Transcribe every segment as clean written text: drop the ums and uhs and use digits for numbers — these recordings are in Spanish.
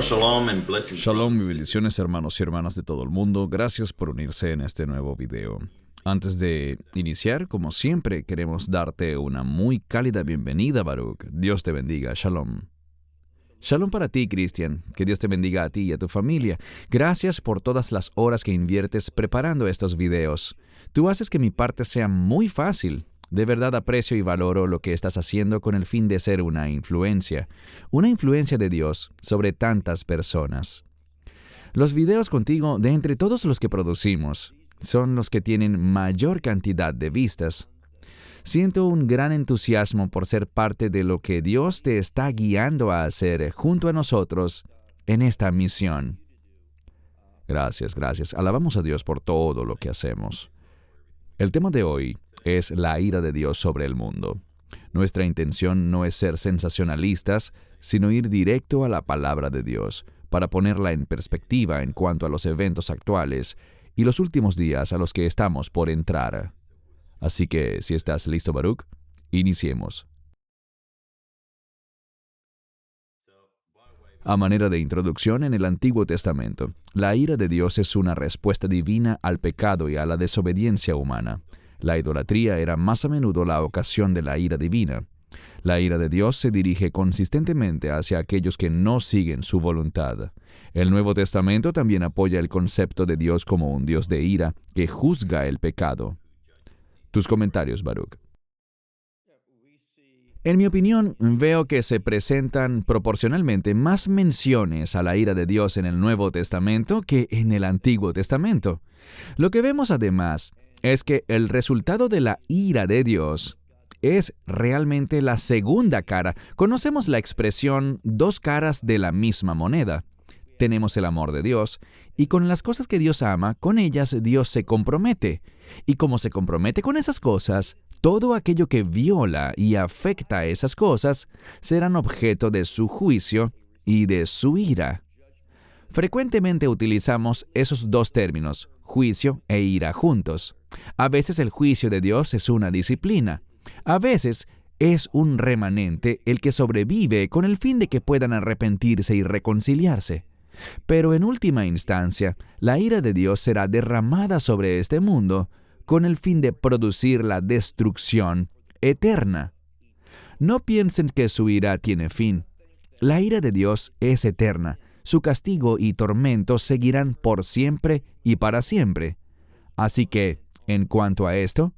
shalom and blessings. Shalom y bendiciones, hermanos y hermanas de todo el mundo. Gracias por unirse en este nuevo video. Antes de iniciar, como siempre, queremos darte una muy cálida bienvenida, Baruch. Dios te bendiga. Shalom. Shalom para ti, Cristian. Que Dios te bendiga a ti y a tu familia. Gracias por todas las horas que inviertes preparando estos videos. Tú haces que mi parte sea muy fácil. De verdad aprecio y valoro lo que estás haciendo con el fin de ser una influencia de Dios sobre tantas personas. Los videos contigo, de entre todos los que producimos, son los que tienen mayor cantidad de vistas. Siento un gran entusiasmo por ser parte de lo que Dios te está guiando a hacer junto a nosotros en esta misión. Gracias. Alabamos a Dios por todo lo que hacemos. El tema de hoy es la ira de Dios sobre el mundo. Nuestra intención no es ser sensacionalistas, sino ir directo a la palabra de Dios para ponerla en perspectiva en cuanto a los eventos actuales y los últimos días a los que estamos por entrar. Así que, si estás listo, Baruch, iniciemos. A manera de introducción, en el Antiguo Testamento, la ira de Dios es una respuesta divina al pecado y a la desobediencia humana. La idolatría era más a menudo la ocasión de la ira divina. La ira de Dios se dirige consistentemente hacia aquellos que no siguen su voluntad. El Nuevo Testamento también apoya el concepto de Dios como un Dios de ira que juzga el pecado. Tus comentarios, Baruch. En mi opinión, veo que se presentan proporcionalmente más menciones a la ira de Dios en el Nuevo Testamento que en el Antiguo Testamento. Lo que vemos además es que el resultado de la ira de Dios es realmente la segunda cara. Conocemos la expresión dos caras de la misma moneda. Tenemos el amor de Dios, y con las cosas que Dios ama, con ellas Dios se compromete. Y como se compromete con esas cosas, todo aquello que viola y afecta a esas cosas serán objeto de su juicio y de su ira. Frecuentemente utilizamos esos dos términos, juicio e ira, juntos. A veces el juicio de Dios es una disciplina. A veces es un remanente el que sobrevive con el fin de que puedan arrepentirse y reconciliarse. Pero en última instancia, la ira de Dios será derramada sobre este mundo con el fin de producir la destrucción eterna. No piensen que su ira tiene fin. La ira de Dios es eterna. Su castigo y tormento seguirán por siempre y para siempre. Así que, en cuanto a esto,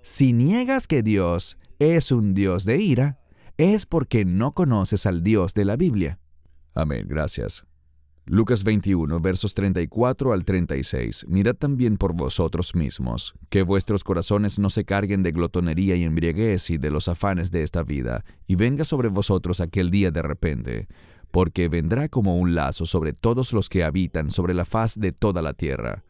si niegas que Dios es un Dios de ira, es porque no conoces al Dios de la Biblia. Amén, gracias. Lucas 21, versos 34 al 36. Mirad también por vosotros mismos, que vuestros corazones no se carguen de glotonería y embriaguez y de los afanes de esta vida, y venga sobre vosotros aquel día de repente, porque vendrá como un lazo sobre todos los que habitan sobre la faz de toda la tierra.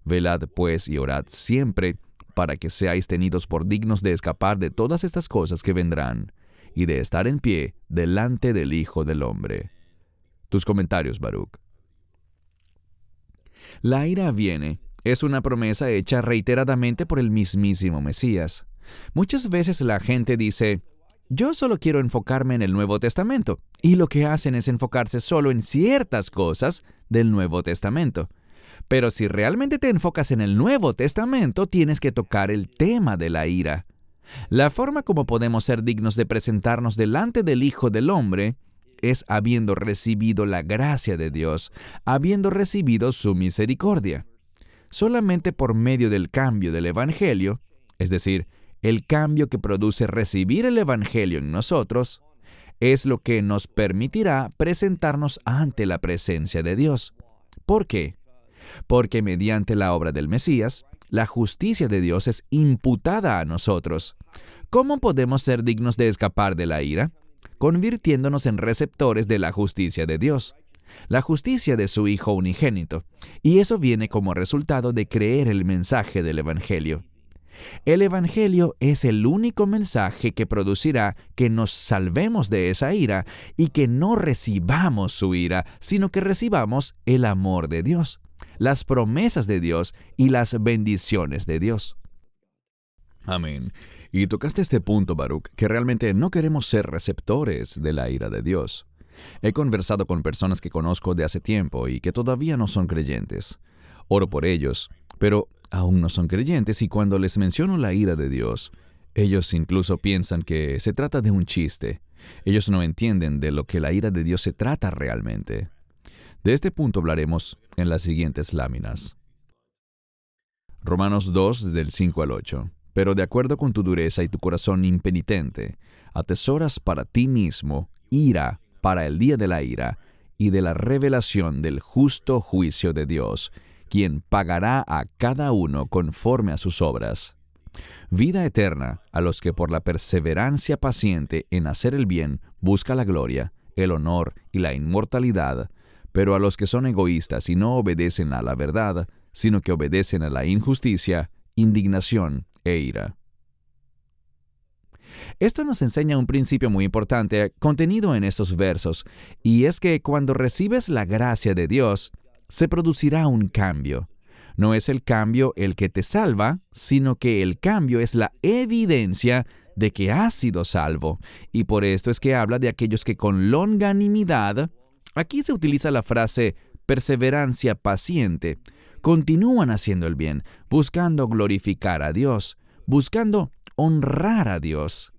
Velad pues y orad siempre, para que seáis tenidos por dignos de escapar de todas estas cosas que vendrán, y de estar en pie delante del Hijo del Hombre. Tus comentarios, Baruch. La ira viene es una promesa hecha reiteradamente por el mismísimo Mesías. Muchas veces la gente dice, yo solo quiero enfocarme en el Nuevo Testamento, y lo que hacen es enfocarse solo en ciertas cosas del Nuevo Testamento. Pero si realmente te enfocas en el Nuevo Testamento, tienes que tocar el tema de la ira. La forma como podemos ser dignos de presentarnos delante del Hijo del Hombre es habiendo recibido la gracia de Dios, habiendo recibido su misericordia. Solamente por medio del cambio del Evangelio, es decir, el cambio que produce recibir el Evangelio en nosotros, es lo que nos permitirá presentarnos ante la presencia de Dios. ¿Por qué? Porque mediante la obra del Mesías, la justicia de Dios es imputada a nosotros. ¿Cómo podemos ser dignos de escapar de la ira? Convirtiéndonos en receptores de la justicia de Dios, la justicia de su Hijo unigénito, y eso viene como resultado de creer el mensaje del Evangelio. El Evangelio es el único mensaje que producirá que nos salvemos de esa ira y que no recibamos su ira, sino que recibamos el amor de Dios, las promesas de Dios y las bendiciones de Dios. Amén. Y tocaste este punto, Baruch, que realmente no queremos ser receptores de la ira de Dios. He conversado con personas que conozco de hace tiempo y que todavía no son creyentes. Oro por ellos, pero aún no son creyentes y cuando les menciono la ira de Dios, ellos incluso piensan que se trata de un chiste. Ellos no entienden de lo que la ira de Dios se trata realmente. De este punto hablaremos en las siguientes láminas. Romanos 2, del 5 al 8. Pero de acuerdo con tu dureza y tu corazón impenitente, atesoras para ti mismo ira para el día de la ira y de la revelación del justo juicio de Dios, quien pagará a cada uno conforme a sus obras. Vida eterna a los que por la perseverancia paciente en hacer el bien busca la gloria, el honor y la inmortalidad, pero a los que son egoístas y no obedecen a la verdad, sino que obedecen a la injusticia, indignación e ira. Esto nos enseña un principio muy importante contenido en estos versos, y es que cuando recibes la gracia de Dios, se producirá un cambio. No es el cambio el que te salva, sino que el cambio es la evidencia de que has sido salvo. Y por esto es que habla de aquellos que con longanimidad, aquí se utiliza la frase perseverancia paciente, continúan haciendo el bien, buscando glorificar a Dios, buscando honrar a Dios.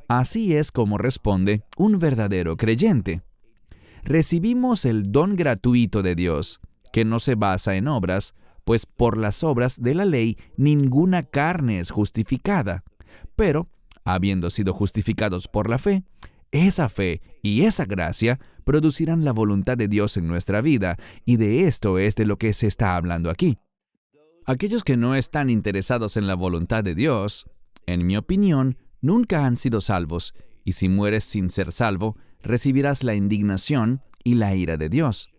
Así es como responde un verdadero creyente. Recibimos el don gratuito de Dios, que no se basa en obras, pues por las obras de la ley ninguna carne es justificada. Pero, habiendo sido justificados por la fe, esa fe y esa gracia producirán la voluntad de Dios en nuestra vida, y de esto es de lo que se está hablando aquí. Aquellos que no están interesados en la voluntad de Dios, en mi opinión, nunca han sido salvos, y si mueres sin ser salvo, recibirás la indignación y la ira de Dios.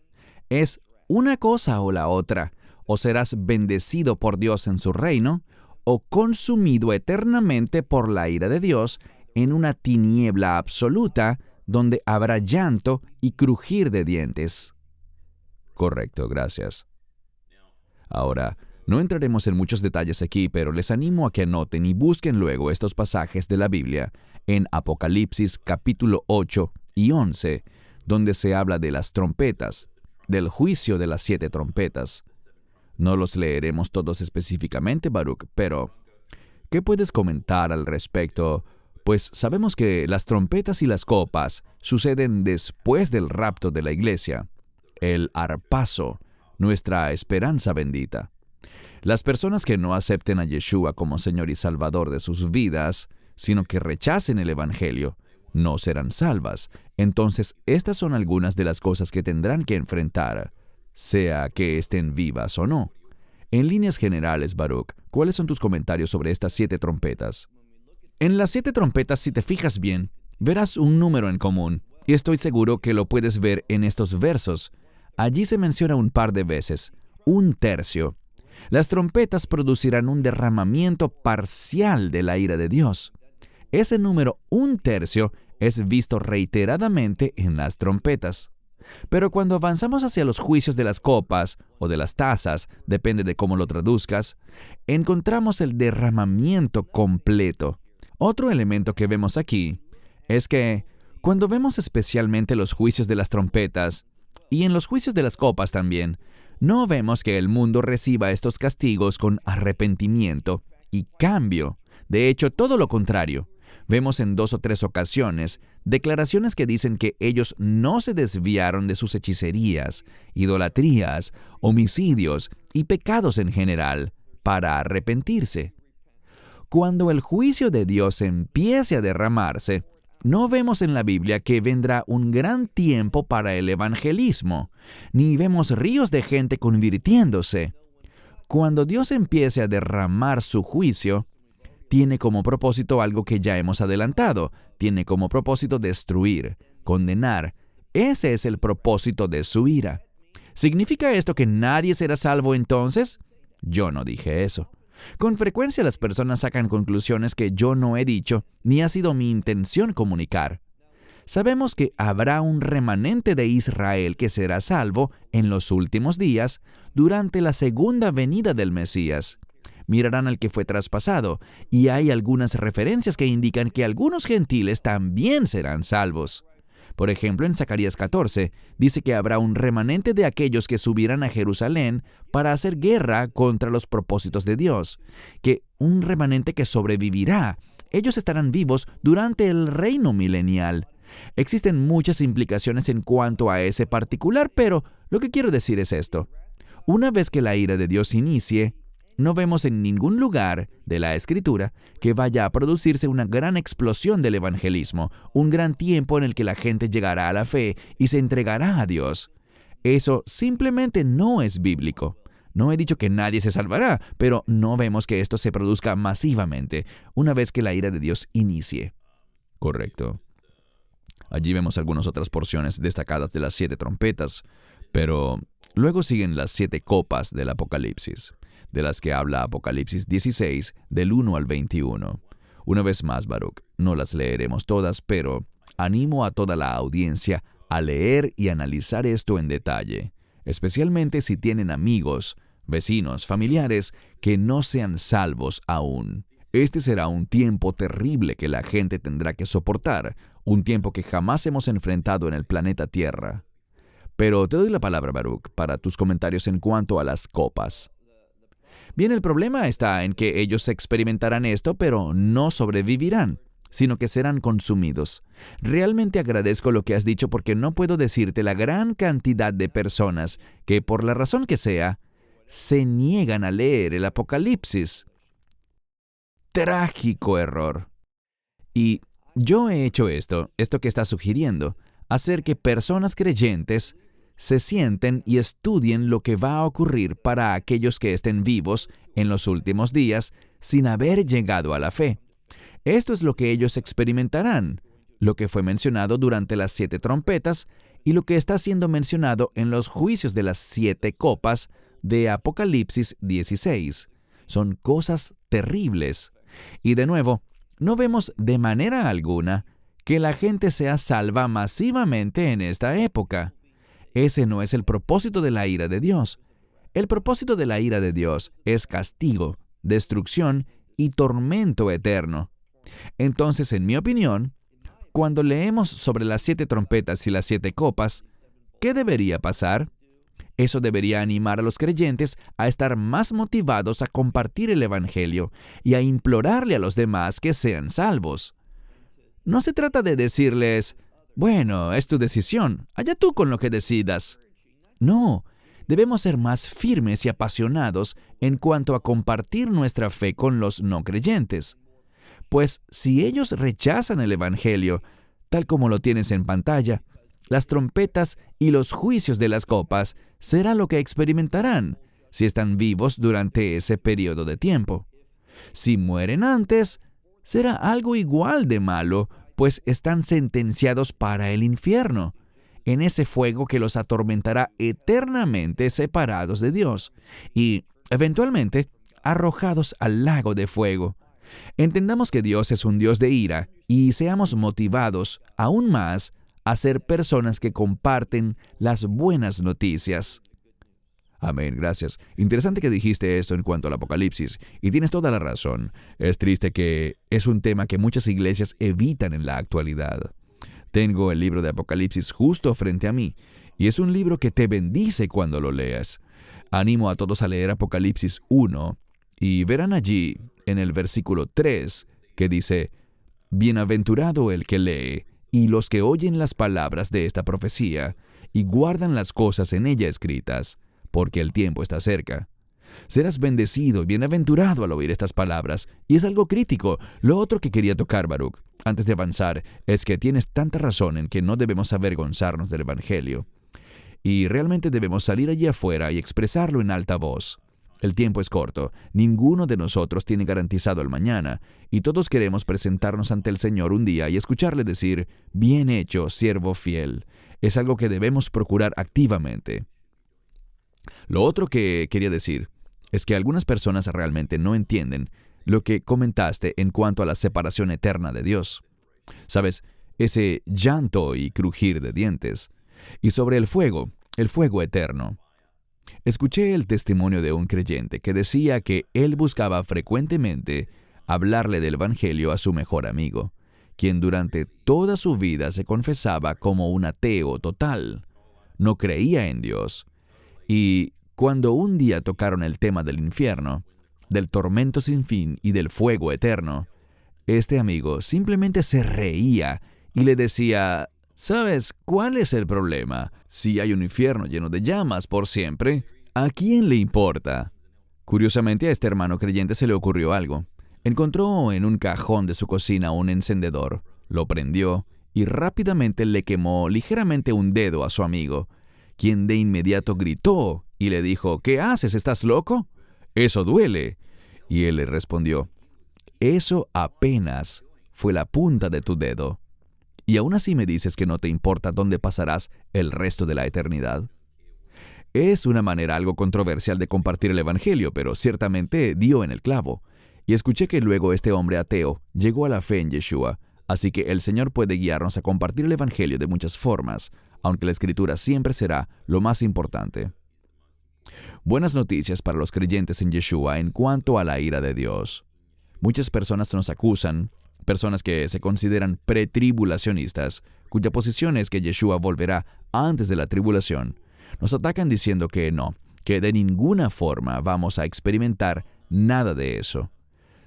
Es una cosa o la otra, o serás bendecido por Dios en su reino, o consumido eternamente por la ira de Dios en una tiniebla absoluta donde habrá llanto y crujir de dientes. Correcto, gracias. Ahora, no entraremos en muchos detalles aquí, pero les animo a que anoten y busquen luego estos pasajes de la Biblia en Apocalipsis capítulo 8 y 11, donde se habla de las trompetas, del juicio de las 7 trompetas. No los leeremos todos específicamente, Baruch, pero ¿qué puedes comentar al respecto? Pues sabemos que las trompetas y las copas suceden después del rapto de la iglesia, el arpazo, nuestra esperanza bendita. Las personas que no acepten a Yeshua como Señor y Salvador de sus vidas, sino que rechacen el Evangelio, no serán salvas. Entonces, estas son algunas de las cosas que tendrán que enfrentar, sea que estén vivas o no. En líneas generales, Baruch, ¿cuáles son tus comentarios sobre estas 7 trompetas? En las 7 trompetas, si te fijas bien, verás un número en común, y estoy seguro que lo puedes ver en estos versos. Allí se menciona un par de veces, 1/3. Las trompetas producirán un derramamiento parcial de la ira de Dios. Ese número 1/3 es visto reiteradamente en las trompetas. Pero cuando avanzamos hacia los juicios de las copas o de las tazas, depende de cómo lo traduzcas, encontramos el derramamiento completo. Otro elemento que vemos aquí es que cuando vemos especialmente los juicios de las trompetas, y en los juicios de las copas también, no vemos que el mundo reciba estos castigos con arrepentimiento y cambio. De hecho, todo lo contrario. Vemos en 2 o 3 ocasiones declaraciones que dicen que ellos no se desviaron de sus hechicerías, idolatrías, homicidios y pecados en general para arrepentirse. Cuando el juicio de Dios empiece a derramarse, no vemos en la Biblia que vendrá un gran tiempo para el evangelismo, ni vemos ríos de gente convirtiéndose. Cuando Dios empiece a derramar su juicio, tiene como propósito algo que ya hemos adelantado. Tiene como propósito destruir, condenar. Ese es el propósito de su ira. ¿Significa esto que nadie será salvo entonces? Yo no dije eso. Con frecuencia las personas sacan conclusiones que yo no he dicho ni ha sido mi intención comunicar. Sabemos que habrá un remanente de Israel que será salvo en los últimos días durante la segunda venida del Mesías. Mirarán al que fue traspasado, y hay algunas referencias que indican que algunos gentiles también serán salvos. Por ejemplo, en Zacarías 14, dice que habrá un remanente de aquellos que subirán a Jerusalén para hacer guerra contra los propósitos de Dios, que un remanente que sobrevivirá. Ellos estarán vivos durante el reino milenial. Existen muchas implicaciones en cuanto a ese particular, pero lo que quiero decir es esto. Una vez que la ira de Dios inicie, no vemos en ningún lugar de la Escritura que vaya a producirse una gran explosión del evangelismo, un gran tiempo en el que la gente llegará a la fe y se entregará a Dios. Eso simplemente no es bíblico. No he dicho que nadie se salvará, pero no vemos que esto se produzca masivamente una vez que la ira de Dios inicie. Correcto. Allí vemos algunas otras porciones destacadas de las 7 trompetas, pero luego siguen las 7 copas del Apocalipsis, de las que habla Apocalipsis 16, del 1 al 21. Una vez más, Baruch, no las leeremos todas, pero animo a toda la audiencia a leer y analizar esto en detalle, especialmente si tienen amigos, vecinos, familiares que no sean salvos aún. Este será un tiempo terrible que la gente tendrá que soportar, un tiempo que jamás hemos enfrentado en el planeta Tierra. Pero te doy la palabra, Baruch, para tus comentarios en cuanto a las copas. Bien, el problema está en que ellos experimentarán esto, pero no sobrevivirán, sino que serán consumidos. Realmente agradezco lo que has dicho porque no puedo decirte la gran cantidad de personas que, por la razón que sea, se niegan a leer el Apocalipsis. Trágico error. Y yo he hecho esto que estás sugiriendo, hacer que personas creyentes se sienten y estudien lo que va a ocurrir para aquellos que estén vivos en los últimos días sin haber llegado a la fe. Esto es lo que ellos experimentarán, lo que fue mencionado durante las 7 trompetas y lo que está siendo mencionado en los juicios de las 7 copas de Apocalipsis 16. Son cosas terribles. Y de nuevo, no vemos de manera alguna que la gente sea salva masivamente en esta época. Ese no es el propósito de la ira de Dios. El propósito de la ira de Dios es castigo, destrucción y tormento eterno. Entonces, en mi opinión, cuando leemos sobre las 7 trompetas y las 7 copas, ¿qué debería pasar? Eso debería animar a los creyentes a estar más motivados a compartir el Evangelio y a implorarle a los demás que sean salvos. No se trata de decirles, bueno, es tu decisión, allá tú con lo que decidas. No, debemos ser más firmes y apasionados en cuanto a compartir nuestra fe con los no creyentes. Pues si ellos rechazan el Evangelio, tal como lo tienes en pantalla, las trompetas y los juicios de las copas será lo que experimentarán si están vivos durante ese periodo de tiempo. Si mueren antes, será algo igual de malo, pues están sentenciados para el infierno, en ese fuego que los atormentará eternamente separados de Dios, y, eventualmente, arrojados al lago de fuego. Entendamos que Dios es un Dios de ira, y seamos motivados, aún más, a ser personas que comparten las buenas noticias. Amén, gracias. Interesante que dijiste esto en cuanto al Apocalipsis, y tienes toda la razón. Es triste que es un tema que muchas iglesias evitan en la actualidad. Tengo el libro de Apocalipsis justo frente a mí, y es un libro que te bendice cuando lo leas. Animo a todos a leer Apocalipsis 1, y verán allí, en el versículo 3, que dice, «Bienaventurado el que lee, y los que oyen las palabras de esta profecía, y guardan las cosas en ella escritas, porque el tiempo está cerca». Serás bendecido y bienaventurado al oír estas palabras, y es algo crítico. Lo otro que quería tocar, Baruch, antes de avanzar, es que tienes tanta razón en que no debemos avergonzarnos del Evangelio, y realmente debemos salir allí afuera y expresarlo en alta voz. El tiempo es corto, ninguno de nosotros tiene garantizado el mañana, y todos queremos presentarnos ante el Señor un día y escucharle decir, «Bien hecho, siervo fiel». Es algo que debemos procurar activamente. Lo otro que quería decir es que algunas personas realmente no entienden lo que comentaste en cuanto a la separación eterna de Dios. ¿Sabes? Ese llanto y crujir de dientes. Y sobre el fuego eterno. Escuché el testimonio de un creyente que decía que él buscaba frecuentemente hablarle del Evangelio a su mejor amigo, quien durante toda su vida se confesaba como un ateo total. No creía en Dios. Y cuando un día tocaron el tema del infierno, del tormento sin fin y del fuego eterno, este amigo simplemente se reía y le decía: ¿sabes cuál es el problema? Si hay un infierno lleno de llamas por siempre, ¿a quién le importa? Curiosamente, a este hermano creyente se le ocurrió algo. Encontró en un cajón de su cocina un encendedor, lo prendió y rápidamente le quemó ligeramente un dedo a su amigo, quien de inmediato gritó y le dijo: ¿qué haces? ¿Estás loco? Eso duele. Y él le respondió: eso apenas fue la punta de tu dedo. ¿Y aún así me dices que no te importa dónde pasarás el resto de la eternidad? Es una manera algo controversial de compartir el Evangelio, pero ciertamente dio en el clavo. Y escuché que luego este hombre ateo llegó a la fe en Yeshua, así que el Señor puede guiarnos a compartir el Evangelio de muchas formas, aunque la Escritura siempre será lo más importante. Buenas noticias para los creyentes en Yeshua en cuanto a la ira de Dios. Muchas personas nos acusan, personas que se consideran pretribulacionistas, cuya posición es que Yeshua volverá antes de la tribulación. Nos atacan diciendo que no, que de ninguna forma vamos a experimentar nada de eso.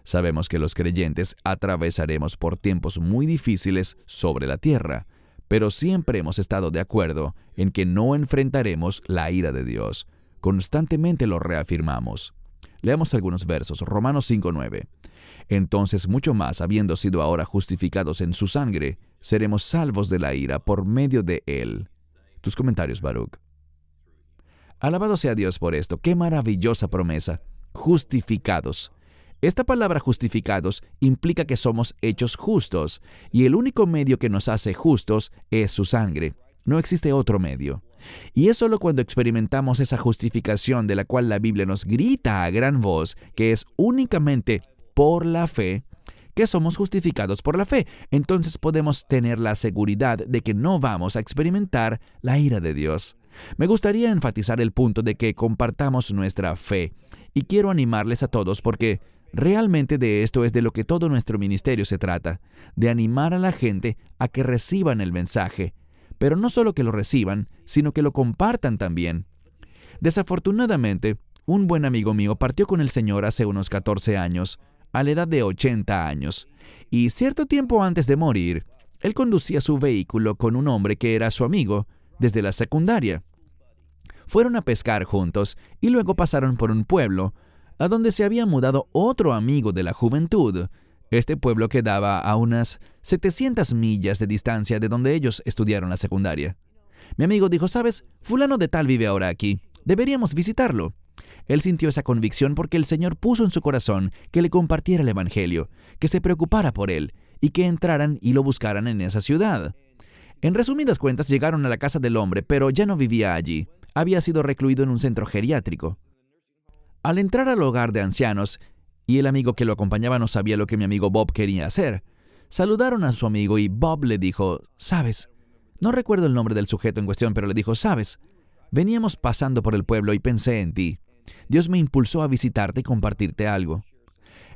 Sabemos que los creyentes atravesaremos por tiempos muy difíciles sobre la tierra, pero siempre hemos estado de acuerdo en que no enfrentaremos la ira de Dios. Constantemente lo reafirmamos. Leamos algunos versos. Romanos 5:9. Entonces, mucho más, habiendo sido ahora justificados en su sangre, seremos salvos de la ira por medio de él. Tus comentarios, Baruch. Alabado sea Dios por esto. ¡Qué maravillosa promesa! Justificados. Esta palabra justificados implica que somos hechos justos, y el único medio que nos hace justos es su sangre. No existe otro medio. Y es solo cuando experimentamos esa justificación de la cual la Biblia nos grita a gran voz que es únicamente por la fe, que somos justificados por la fe. Entonces podemos tener la seguridad de que no vamos a experimentar la ira de Dios. Me gustaría enfatizar el punto de que compartamos nuestra fe, y quiero animarles a todos porque realmente de esto es de lo que todo nuestro ministerio se trata, de animar a la gente a que reciban el mensaje, pero no solo que lo reciban, sino que lo compartan también. Desafortunadamente, un buen amigo mío partió con el Señor hace unos 14 años, a la edad de 80 años, y cierto tiempo antes de morir, él conducía su vehículo con un hombre que era su amigo desde la secundaria. Fueron a pescar juntos y luego pasaron por un pueblo a donde se había mudado otro amigo de la juventud. Este pueblo quedaba a unas 700 millas de distancia de donde ellos estudiaron la secundaria. Mi amigo dijo: ¿sabes? Fulano de tal vive ahora aquí. Deberíamos visitarlo. Él sintió esa convicción porque el Señor puso en su corazón que le compartiera el Evangelio, que se preocupara por él y que entraran y lo buscaran en esa ciudad. En resumidas cuentas, llegaron a la casa del hombre, pero ya no vivía allí. Había sido recluido en un centro geriátrico. Al entrar al hogar de ancianos, y el amigo que lo acompañaba no sabía lo que mi amigo Bob quería hacer, saludaron a su amigo y Bob le dijo: ¿sabes? No recuerdo el nombre del sujeto en cuestión, pero le dijo: ¿sabes? Veníamos pasando por el pueblo y pensé en ti. Dios me impulsó a visitarte y compartirte algo.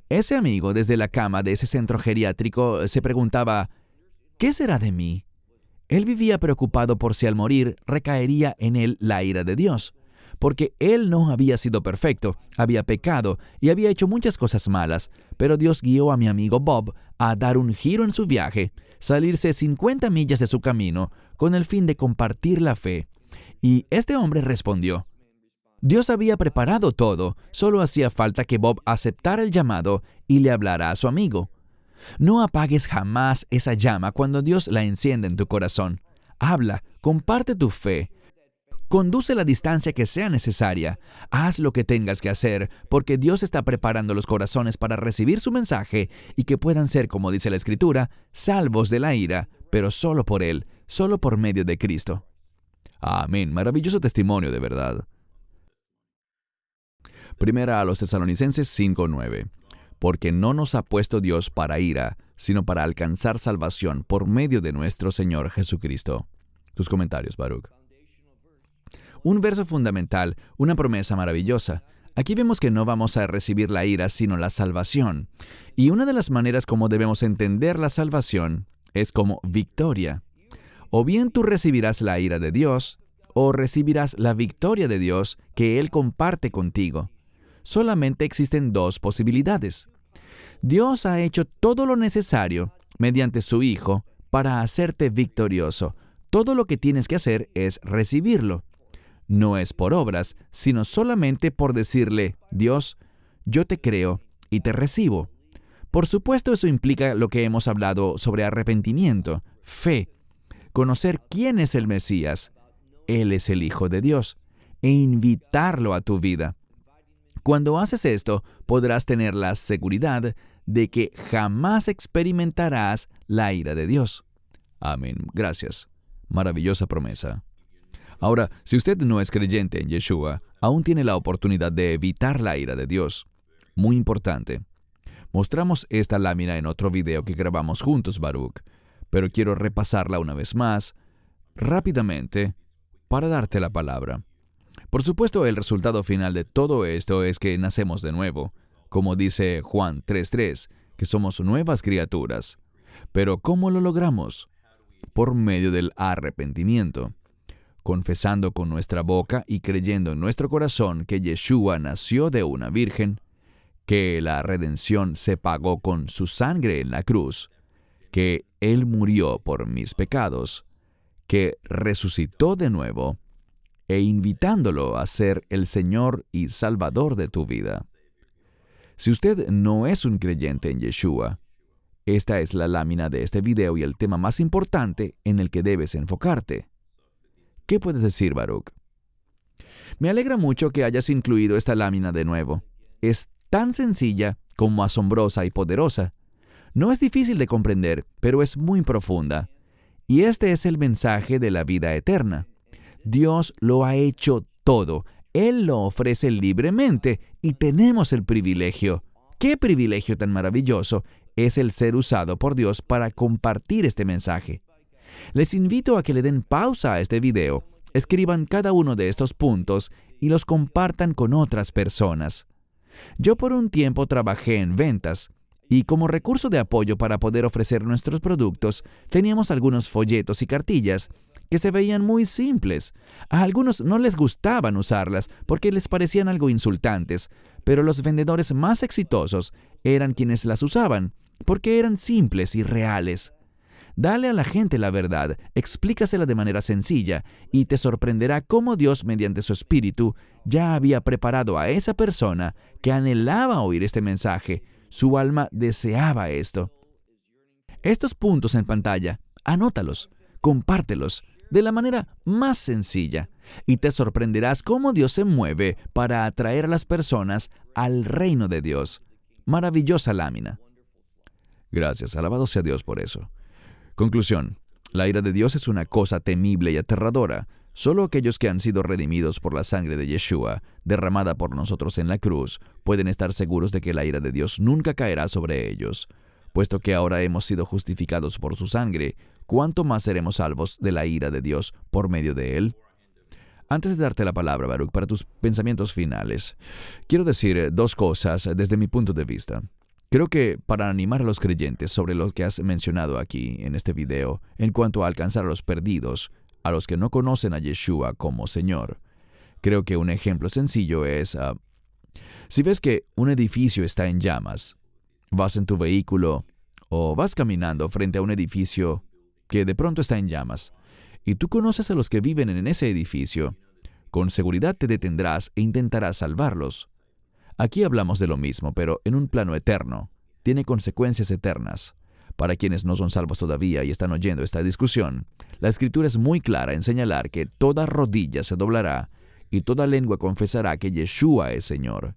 Ese amigo, desde la cama de ese centro geriátrico, se preguntaba: ¿qué será de mí? Él vivía preocupado por si al morir recaería en él la ira de Dios, porque él no había sido perfecto, había pecado y había hecho muchas cosas malas, pero Dios guió a mi amigo Bob a dar un giro en su viaje, salirse 50 millas de su camino, con el fin de compartir la fe. Y este hombre respondió. Dios había preparado todo, solo hacía falta que Bob aceptara el llamado y le hablara a su amigo. No apagues jamás esa llama cuando Dios la enciende en tu corazón. Habla, comparte tu fe. Conduce la distancia que sea necesaria. Haz lo que tengas que hacer, porque Dios está preparando los corazones para recibir su mensaje y que puedan ser, como dice la Escritura, salvos de la ira, pero solo por Él, solo por medio de Cristo. Amén. Maravilloso testimonio, de verdad. Primera a los Tesalonicenses 5:9. Porque no nos ha puesto Dios para ira, sino para alcanzar salvación por medio de nuestro Señor Jesucristo. Tus comentarios, Baruch. Un verso fundamental, una promesa maravillosa. Aquí vemos que no vamos a recibir la ira, sino la salvación. Y una de las maneras como debemos entender la salvación es como victoria. O bien tú recibirás la ira de Dios, o recibirás la victoria de Dios que Él comparte contigo. Solamente existen dos posibilidades. Dios ha hecho todo lo necesario mediante su Hijo para hacerte victorioso. Todo lo que tienes que hacer es recibirlo. No es por obras, sino solamente por decirle, Dios, yo te creo y te recibo. Por supuesto, eso implica lo que hemos hablado sobre arrepentimiento, fe, conocer quién es el Mesías, Él es el Hijo de Dios, e invitarlo a tu vida. Cuando haces esto, podrás tener la seguridad de que jamás experimentarás la ira de Dios. Amén. Gracias. Maravillosa promesa. Ahora, si usted no es creyente en Yeshua, aún tiene la oportunidad de evitar la ira de Dios. Muy importante. Mostramos esta lámina en otro video que grabamos juntos, Baruch, pero quiero repasarla una vez más, rápidamente, para darte la palabra. Por supuesto, el resultado final de todo esto es que nacemos de nuevo, como dice Juan 3:3, que somos nuevas criaturas. Pero ¿cómo lo logramos? Por medio del arrepentimiento, confesando con nuestra boca y creyendo en nuestro corazón que Yeshua nació de una virgen, que la redención se pagó con su sangre en la cruz, que Él murió por mis pecados, que resucitó de nuevo, e invitándolo a ser el Señor y Salvador de tu vida. Si usted no es un creyente en Yeshua, esta es la lámina de este video y el tema más importante en el que debes enfocarte. ¿Qué puedes decir, Baruch? Me alegra mucho que hayas incluido esta lámina de nuevo. Es tan sencilla como asombrosa y poderosa. No es difícil de comprender, pero es muy profunda. Y este es el mensaje de la vida eterna. Dios lo ha hecho todo. Él lo ofrece libremente y tenemos el privilegio. ¡Qué privilegio tan maravilloso es el ser usado por Dios para compartir este mensaje! Les invito a que le den pausa a este video, escriban cada uno de estos puntos y los compartan con otras personas. Yo por un tiempo trabajé en ventas y como recurso de apoyo para poder ofrecer nuestros productos, teníamos algunos folletos y cartillas que se veían muy simples. A algunos no les gustaban usarlas porque les parecían algo insultantes, pero los vendedores más exitosos eran quienes las usaban porque eran simples y reales. Dale a la gente la verdad, explícasela de manera sencilla y te sorprenderá cómo Dios, mediante su Espíritu, ya había preparado a esa persona que anhelaba oír este mensaje. Su alma deseaba esto. Estos puntos en pantalla, anótalos, compártelos de la manera más sencilla y te sorprenderás cómo Dios se mueve para atraer a las personas al reino de Dios. Maravillosa lámina. Gracias, alabado sea Dios por eso. Conclusión. La ira de Dios es una cosa temible y aterradora. Solo aquellos que han sido redimidos por la sangre de Yeshua, derramada por nosotros en la cruz, pueden estar seguros de que la ira de Dios nunca caerá sobre ellos. Puesto que ahora hemos sido justificados por su sangre, ¿cuánto más seremos salvos de la ira de Dios por medio de Él? Antes de darte la palabra, Baruch, para tus pensamientos finales, quiero decir dos cosas desde mi punto de vista. Creo que para animar a los creyentes sobre lo que has mencionado aquí en este video, en cuanto a alcanzar a los perdidos, a los que no conocen a Yeshua como Señor, creo que un ejemplo sencillo es, si ves que un edificio está en llamas, vas en tu vehículo o vas caminando frente a un edificio que de pronto está en llamas, y tú conoces a los que viven en ese edificio, con seguridad te detendrás e intentarás salvarlos. Aquí hablamos de lo mismo, pero en un plano eterno. Tiene consecuencias eternas. Para quienes no son salvos todavía y están oyendo esta discusión, la Escritura es muy clara en señalar que toda rodilla se doblará y toda lengua confesará que Yeshua es Señor.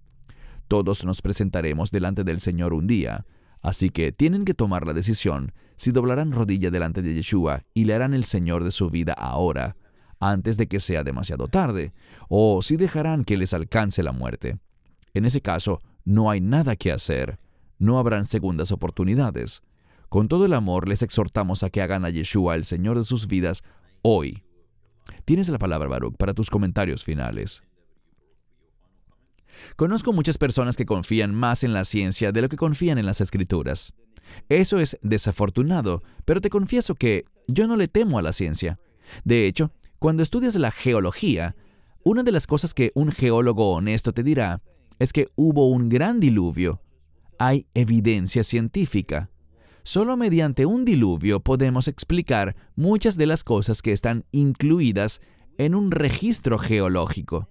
Todos nos presentaremos delante del Señor un día, así que tienen que tomar la decisión si doblarán rodilla delante de Yeshua y le harán el Señor de su vida ahora, antes de que sea demasiado tarde, o si dejarán que les alcance la muerte. En ese caso, no hay nada que hacer. No habrán segundas oportunidades. Con todo el amor, les exhortamos a que hagan a Yeshua el Señor de sus vidas hoy. Tienes la palabra, Baruch, para tus comentarios finales. Conozco muchas personas que confían más en la ciencia de lo que confían en las Escrituras. Eso es desafortunado, pero te confieso que yo no le temo a la ciencia. De hecho, cuando estudias la geología, una de las cosas que un geólogo honesto te dirá es que hubo un gran diluvio. Hay evidencia científica. Solo mediante un diluvio podemos explicar muchas de las cosas que están incluidas en un registro geológico.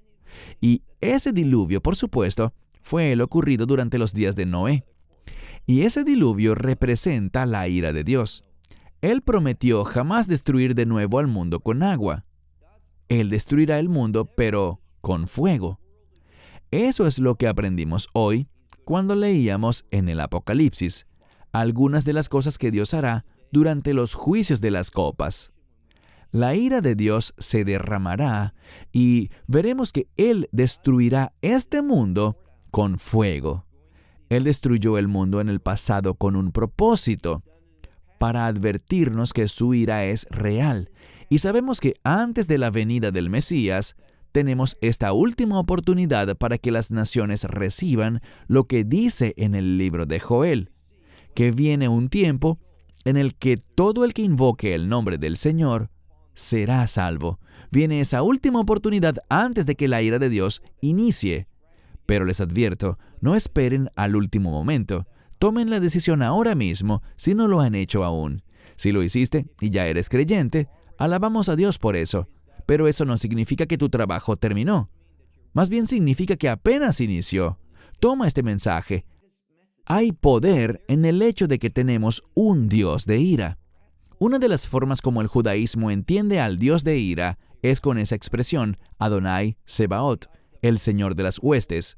Y ese diluvio, por supuesto, fue el ocurrido durante los días de Noé. Y ese diluvio representa la ira de Dios. Él prometió jamás destruir de nuevo al mundo con agua. Él destruirá el mundo, pero con fuego. Eso es lo que aprendimos hoy cuando leíamos en el Apocalipsis algunas de las cosas que Dios hará durante los juicios de las copas. La ira de Dios se derramará y veremos que Él destruirá este mundo con fuego. Él destruyó el mundo en el pasado con un propósito, para advertirnos que su ira es real. Y sabemos que antes de la venida del Mesías, tenemos esta última oportunidad para que las naciones reciban lo que dice en el libro de Joel, que viene un tiempo en el que todo el que invoque el nombre del Señor será salvo. Viene esa última oportunidad antes de que la ira de Dios inicie. Pero les advierto, no esperen al último momento. Tomen la decisión ahora mismo si no lo han hecho aún. Si lo hiciste y ya eres creyente, alabamos a Dios por eso. Pero eso no significa que tu trabajo terminó. Más bien significa que apenas inició. Toma este mensaje. Hay poder en el hecho de que tenemos un Dios de ira. Una de las formas como el judaísmo entiende al Dios de ira es con esa expresión, Adonai Sebaot, el Señor de las huestes.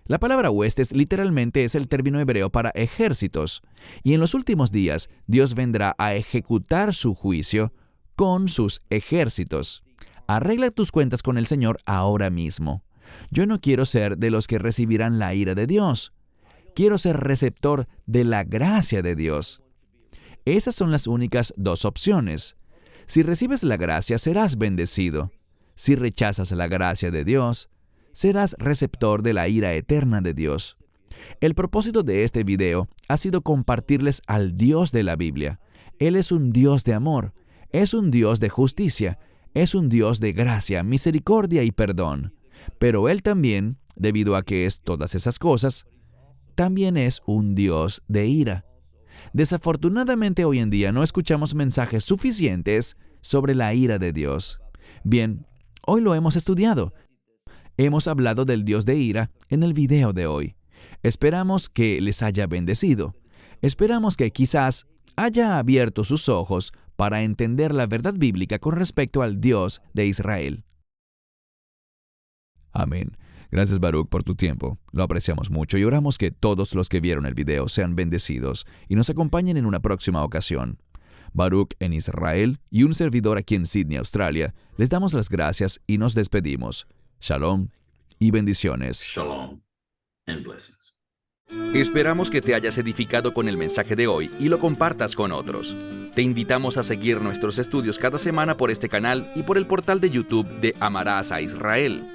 La palabra huestes literalmente es el término hebreo para ejércitos. Y en los últimos días, Dios vendrá a ejecutar su juicio con sus ejércitos. Arregla tus cuentas con el Señor ahora mismo. Yo no quiero ser de los que recibirán la ira de Dios. Quiero ser receptor de la gracia de Dios. Esas son las únicas dos opciones. Si recibes la gracia, serás bendecido. Si rechazas la gracia de Dios, serás receptor de la ira eterna de Dios. El propósito de este video ha sido compartirles al Dios de la Biblia. Él es un Dios de amor, es un Dios de justicia, es un Dios de gracia, misericordia y perdón. Pero Él también, debido a que es todas esas cosas, también es un Dios de ira. Desafortunadamente hoy en día no escuchamos mensajes suficientes sobre la ira de Dios. Bien, hoy lo hemos estudiado. Hemos hablado del Dios de ira en el video de hoy. Esperamos que les haya bendecido. Esperamos que quizás haya abierto sus ojos para entender la verdad bíblica con respecto al Dios de Israel. Amén. Gracias, Baruch, por tu tiempo. Lo apreciamos mucho y oramos que todos los que vieron el video sean bendecidos y nos acompañen en una próxima ocasión. Baruch en Israel y un servidor aquí en Sydney, Australia, les damos las gracias y nos despedimos. Shalom y bendiciones. Shalom and blessings. Esperamos que te hayas edificado con el mensaje de hoy y lo compartas con otros. Te invitamos a seguir nuestros estudios cada semana por este canal y por el portal de YouTube de Amarás a Israel.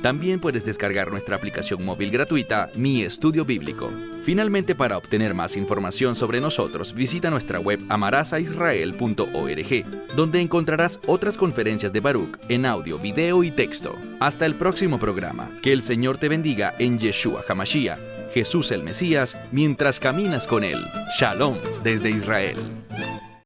También puedes descargar nuestra aplicación móvil gratuita, Mi Estudio Bíblico. Finalmente, para obtener más información sobre nosotros, visita nuestra web amarasaisrael.org, donde encontrarás otras conferencias de Baruch en audio, video y texto. Hasta el próximo programa. Que el Señor te bendiga en Yeshua HaMashiach, Jesús el Mesías, mientras caminas con Él. Shalom desde Israel.